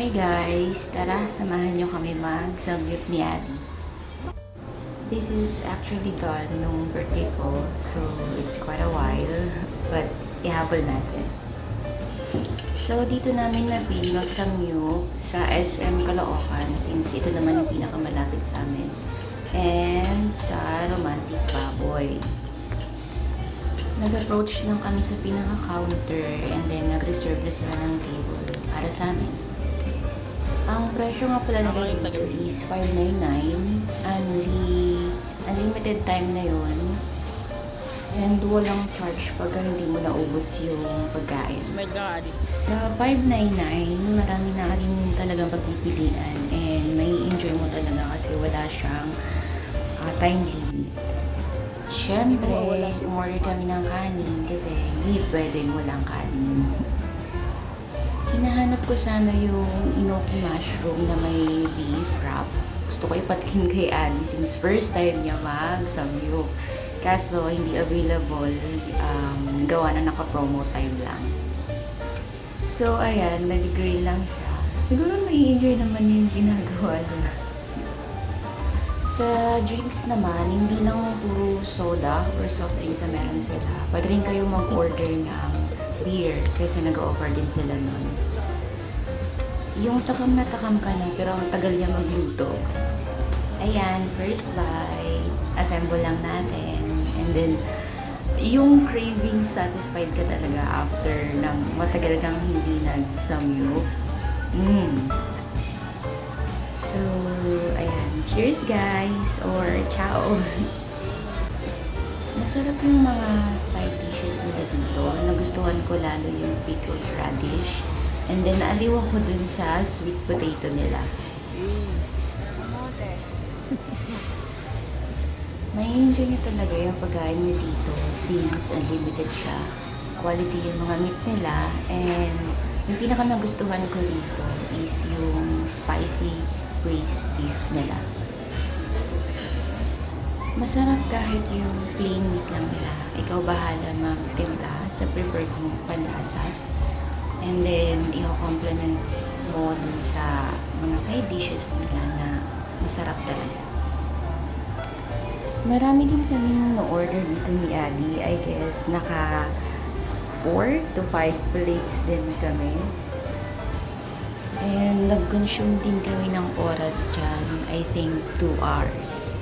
Hi guys! Tara, samahan nyo kami mag-samgyup ni Adi. This is actually done nung birthday ko, so it's quite a while, but ihabol natin. So, dito namin nabili mag-samgyup sa SM Caloocan since ito naman yung pinakamalapit sa amin. And sa Romantic Baboy. Nag-approach lang kami sa pinaka-counter and then nag-reserve na sila ng table para sa amin. Ang presyo nga pala na dito is $5.99. Unlimited time na yon. And walang charge pag hindi mo naubos yung pagkain. Sa $5.99, marami na rin talagang pagpipilian and may enjoy mo talaga kasi wala siyang time limit. Siyempre, umorder kami ng kanin kasi hindi pwedeng walang kanin. Hinahanap ko sana yung inoki mushroom na may beef wrap. Gusto ko ipatkin kay Adi since first time niya mag-samgyup. Kaso, hindi available. Gawa na naka-promo time lang. So, ayan, nag-grill lang siya. Siguro may-enjoy naman yung ginagawa niya. Sa drinks naman, hindi lang puro soda or soft drinks na meron sila. Pwede rin kayo mag-order ng beer kasi nag-offer din sila nun. Yung takam na takam ka na pero ang tagal niya magluto. Ayan, first bite. Assemble lang natin. And then, yung craving satisfied ka talaga after ng matagal kang hindi nag-samgyup. So, ayan. Cheers guys! Or ciao! Masarap yung mga side dishes nila dito. Nagustuhan ko lalo yung pickled radish. And then, naaliw ako dun sa sweet potato nila. May enjoy nyo talaga yung pagkain nyo dito since unlimited siya. Quality yung mga meat nila. And yung pinaka nagustuhan ko dito is yung spicy braised beef nila. Masarap kahit yung plain meat lang nila. Ikaw bahala magtimpla sa preferred mong panlasa. And then, i-complement mo dun sa mga side dishes nila na masarap talaga. Marami din kami na-order dito ni Adi. I guess, naka 4 to 5 plates din kami. And nag-consume din kami ng oras dyan. I think 2 hours.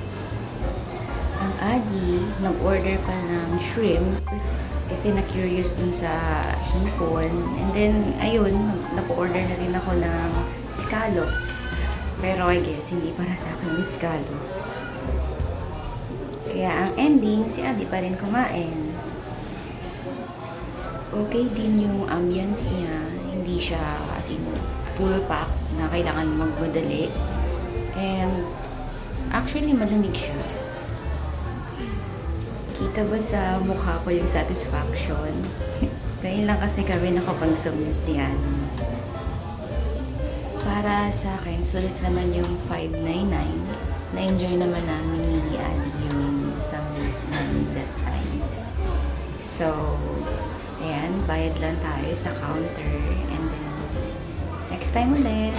Ang Adi, nag-order pa ng shrimp kasi na-curious dun sa hipon. And then, ayun, nag-order na rin ako ng scallops. Pero I guess, hindi para sa akin yung scallops. Kaya ang ending, si Adi pa rin kumain. Okay din yung ambience niya. Hindi siya as in full pack na kailangan magmadali. And actually, malamig siya. Kita ba sa mukha ko yung satisfaction? Ngayon lang kasi kami nakapag-submit niyan. Para sa akin, sulit naman yung $5.99. Na-enjoy naman namin ni Adi yung submit namin that time. So, ayan, bayad lang tayo sa counter. And then, next time ulit.